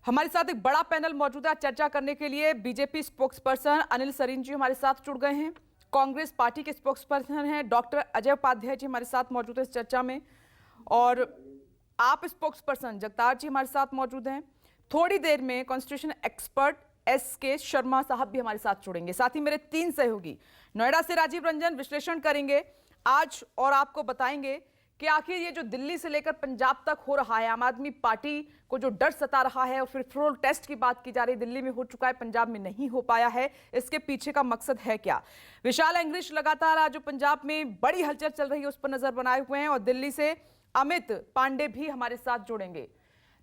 हमारे साथ एक बड़ा पैनल मौजूद है चर्चा करने के लिए। BJP spokesperson Anil Sarin ji हमारे साथ जुड़ गए हैं। कांग्रेस पार्टी के स्पोक्स पर्सन हैं डॉक्टर अजय उपाध्याय जी हमारे साथ मौजूद है इस चर्चा में, और आप स्पोक्स पर्सन जगतार जी हमारे साथ मौजूद हैं। थोड़ी देर में कॉन्स्टिट्यूशन एक्सपर्ट SK शर्मा साहब भी हमारे साथ जुड़ेंगे। साथ ही मेरे 3 सहयोगी नोएडा से राजीव रंजन विश्लेषण करेंगे आज और आपको बताएंगे कि आखिर ये जो दिल्ली से लेकर पंजाब तक हो रहा है, आम आदमी पार्टी को जो डर सता रहा है और फिर फ्लोर टेस्ट की बात की जा रही है, दिल्ली में हो चुका है, पंजाब में नहीं हो पाया है, इसके पीछे का मकसद है क्या। विशाल इंग्लिश लगातार आज जो पंजाब में बड़ी हलचल चल रही है उस पर नजर बनाए हुए हैं, और दिल्ली से अमित पांडे भी हमारे साथ जुड़ेंगे।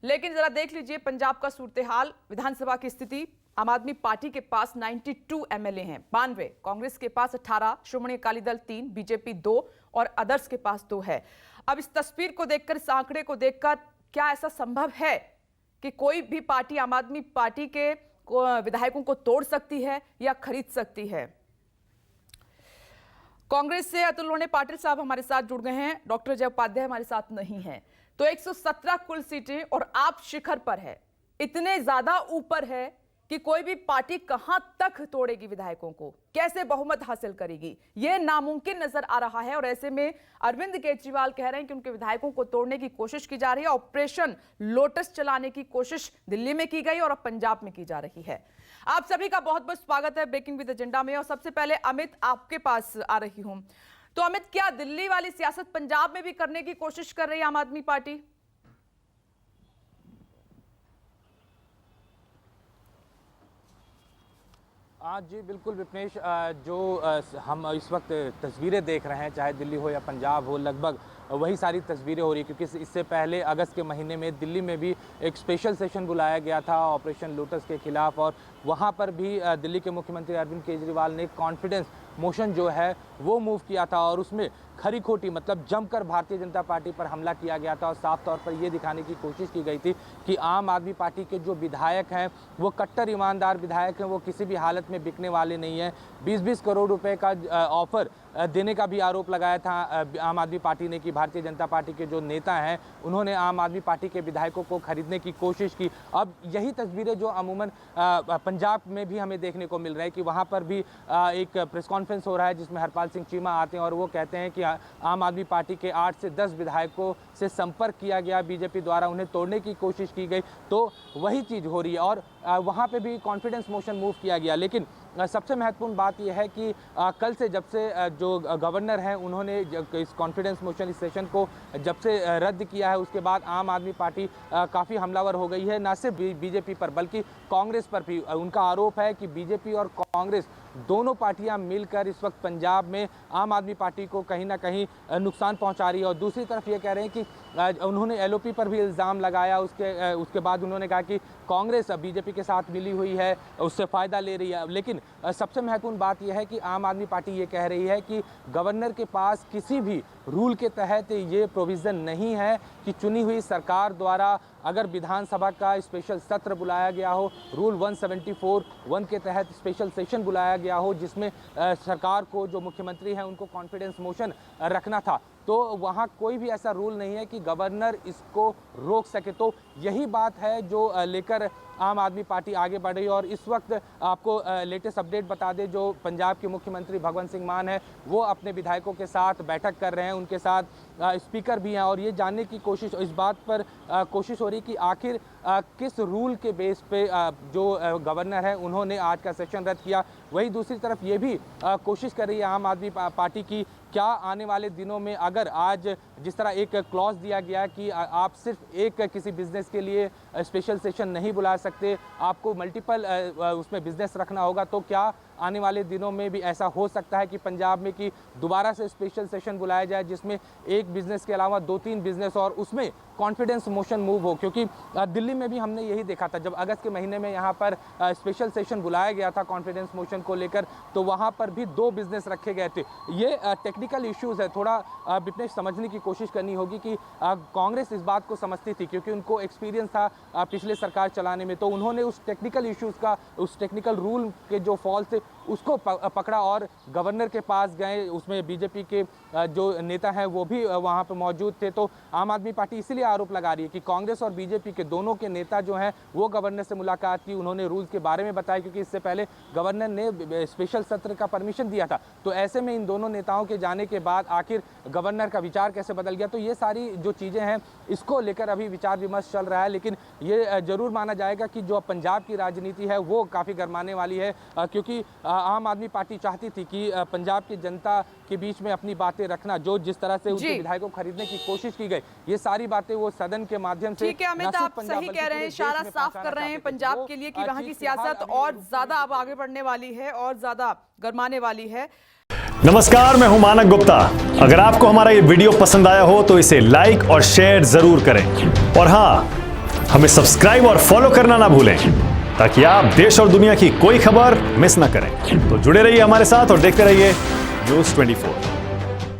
लेकिन जरा देख लीजिए पंजाब का सूरत हाल, विधानसभा की स्थिति। आम आदमी पार्टी के पास 92 MLA हैं, 92, कांग्रेस के पास 18, श्रोमणी अकाली दल 3, बीजेपी 2 और अदर्स के पास 2 है। अब इस तस्वीर को देखकर, इस आंकड़े को देखकर क्या ऐसा संभव है कि कोई भी पार्टी आम आदमी पार्टी के विधायकों को तोड़ सकती है या खरीद सकती है? कांग्रेस से अतुल पाटिल साहब हमारे साथ जुड़ गए हैं, डॉक्टर अजय उपाध्याय हमारे साथ नहीं है। तो 117 कुल सीटें और आप शिखर पर है, इतने ज्यादा ऊपर है कि कोई भी पार्टी कहां तक तोड़ेगी विधायकों को, कैसे बहुमत हासिल करेगी, यह नामुमकिन नजर आ रहा है। और ऐसे में अरविंद केजरीवाल कह रहे हैं कि उनके विधायकों को तोड़ने की कोशिश की जा रही है। ऑपरेशन लोटस चलाने की कोशिश दिल्ली में की गई और अब पंजाब में की जा रही है। आप सभी का बहुत बहुत स्वागत है ब्रेकिंग विद एजेंडा में। और सबसे पहले अमित आपके पास आ रही हूं। तो अमित, क्या दिल्ली वाली सियासत पंजाब में भी करने की कोशिश कर रही है आम आदमी पार्टी? हाँ जी, बिल्कुल विपनेश, जो हम इस वक्त तस्वीरें देख रहे हैं, चाहे दिल्ली हो या पंजाब हो, लगभग वही सारी तस्वीरें हो रही है। क्योंकि इससे पहले अगस्त के महीने में दिल्ली में भी एक स्पेशल सेशन बुलाया गया था ऑपरेशन लोटस के खिलाफ, और वहाँ पर भी दिल्ली के मुख्यमंत्री अरविंद केजरीवाल ने कॉन्फिडेंस मोशन जो है वो मूव किया था, और उसमें खरी खोटी मतलब जमकर भारतीय जनता पार्टी पर हमला किया गया था। और साफ तौर पर ये दिखाने की कोशिश की गई थी कि आम आदमी पार्टी के जो विधायक हैं वो कट्टर ईमानदार विधायक हैं, वो किसी भी हालत में बिकने वाले नहीं हैं। 20-20 करोड़ रुपए का ऑफर देने का भी आरोप लगाया था आम आदमी पार्टी ने कि भारतीय जनता पार्टी के जो नेता हैं उन्होंने आम आदमी पार्टी के विधायकों को खरीदने की कोशिश की। अब यही तस्वीरें जो अमूमन पंजाब में भी हमें देखने को मिल रहा है कि वहाँ पर भी एक प्रेस कॉन्फ्रेंस हो रहा है जिसमें हरपाल सिंह चीमा आते हैं और वो कहते हैं कि आम आदमी पार्टी के 8 से 10 विधायकों से संपर्क किया गया बीजेपी द्वारा, उन्हें तोड़ने की कोशिश की गई। तो वही चीज़ हो रही है और वहाँ पे भी कॉन्फिडेंस मोशन मूव किया गया। लेकिन सबसे महत्वपूर्ण बात यह है कि कल से जब से जो गवर्नर हैं उन्होंने इस कॉन्फिडेंस मोशन इस सेशन को जब से रद्द किया है, उसके बाद आम आदमी पार्टी काफ़ी हमलावर हो गई है, न सिर्फ बीजेपी पर बल्कि कांग्रेस पर भी। उनका आरोप है कि बीजेपी और कांग्रेस दोनों पार्टियां मिलकर इस वक्त पंजाब में आम आदमी पार्टी को कहीं ना कहीं नुकसान पहुंचा रही है। और दूसरी तरफ ये कह रहे हैं कि उन्होंने LOP पर भी इल्ज़ाम लगाया। उसके बाद उन्होंने कहा कि कांग्रेस बीजेपी के साथ मिली हुई है, उससे फ़ायदा ले रही है। लेकिन सबसे महत्वपूर्ण बात यह है कि आम आदमी पार्टी ये कह रही है कि गवर्नर के पास किसी भी रूल के तहत ये प्रोविज़न नहीं है कि चुनी हुई सरकार द्वारा अगर विधानसभा का स्पेशल सत्र बुलाया गया हो, रूल 174(1) के तहत स्पेशल सेशन बुलाया गया हो जिसमें सरकार को, जो मुख्यमंत्री हैं उनको कॉन्फिडेंस मोशन रखना था, तो वहाँ कोई भी ऐसा रूल नहीं है कि गवर्नर इसको रोक सके। तो यही बात है जो लेकर आम आदमी पार्टी आगे बढ़ रही है। और इस वक्त आपको लेटेस्ट अपडेट बता दें, जो पंजाब के मुख्यमंत्री भगवंत सिंह मान है वो अपने विधायकों के साथ बैठक कर रहे हैं, उनके साथ स्पीकर भी हैं, और ये जानने की कोशिश, इस बात पर कोशिश हो रही कि आखिर किस रूल के बेस पे जो गवर्नर है उन्होंने आज का सेशन रद्द किया। वहीं दूसरी तरफ ये भी कोशिश कर रही है आम आदमी पार्टी की, क्या आने वाले दिनों में अगर आज जिस तरह एक क्लॉज दिया गया कि आप सिर्फ एक किसी बिजनेस के लिए स्पेशल सेशन नहीं बुला सकते, आपको मल्टीपल उसमें बिजनेस रखना होगा, तो क्या आने वाले दिनों में भी ऐसा हो सकता है कि पंजाब में कि दोबारा से स्पेशल सेशन बुलाया जाए जिसमें एक बिजनेस के अलावा 2-3 बिजनेस और उसमें कॉन्फिडेंस मोशन मूव हो? क्योंकि दिल्ली में भी हमने यही देखा था, जब अगस्त के महीने में यहाँ पर स्पेशल सेशन बुलाया गया था कॉन्फिडेंस मोशन को लेकर, तो वहाँ पर भी 2 बिजनेस रखे गए थे। ये टेक्निकल इश्यूज़ है, थोड़ा विपनेश समझने की कोशिश करनी होगी कि कांग्रेस इस बात को समझती थी क्योंकि उनको एक्सपीरियंस था पिछले सरकार चलाने में, तो उन्होंने उस टेक्निकल इश्यूज़ का, उस टेक्निकल रूल के जो फॉल्ट थे उसको पकड़ा और गवर्नर के पास गए। उसमें बीजेपी के जो नेता हैं वो भी वहाँ पर मौजूद थे। तो आम आदमी पार्टी इसीलिए आरोप लगा रही है कि कांग्रेस और बीजेपी के दोनों के नेता जो हैं वो गवर्नर से मुलाकात की, उन्होंने रूल्स के बारे में बताया, क्योंकि इससे पहले गवर्नर ने स्पेशल सत्र का परमिशन दिया था। तो ऐसे में इन दोनों नेताओं के जाने के बाद आखिर गवर्नर का विचार कैसे बदल गया, तो ये सारी जो चीज़ें हैं इसको लेकर अभी विचार विमर्श चल रहा है। लेकिन ये जरूर माना जाएगा कि जो पंजाब की राजनीति है वो काफ़ी गरमाने वाली है, क्योंकि आम आदमी पार्टी चाहती थी कि पंजाब की जनता के बीच में अपनी बातें रखना, जो जिस तरह से उनके विधायकों को खरीदने की कोशिश की गई, ये सारी बातें वो सदन के माध्यम से। ठीक है अमित, आप सही कह रहे हैं, इशारा साफ कर रहे हैं पंजाब के लिए कि वहां की सियासत और ज्यादा अब आगे बढ़ने वाली है और ज्यादा गरमाने वाली है। नमस्कार, मैं हूं मानक गुप्ता। अगर आपको हमारा ये वीडियो पसंद आया हो तो इसे लाइक और शेयर जरूर करें, और हां, हमें सब्सक्राइब और फॉलो करना ना भूलें ताकि आप देश और दुनिया की कोई खबर मिस ना करें। तो जुड़े रहिए हमारे साथ और देखते रहिए न्यूज़ 24।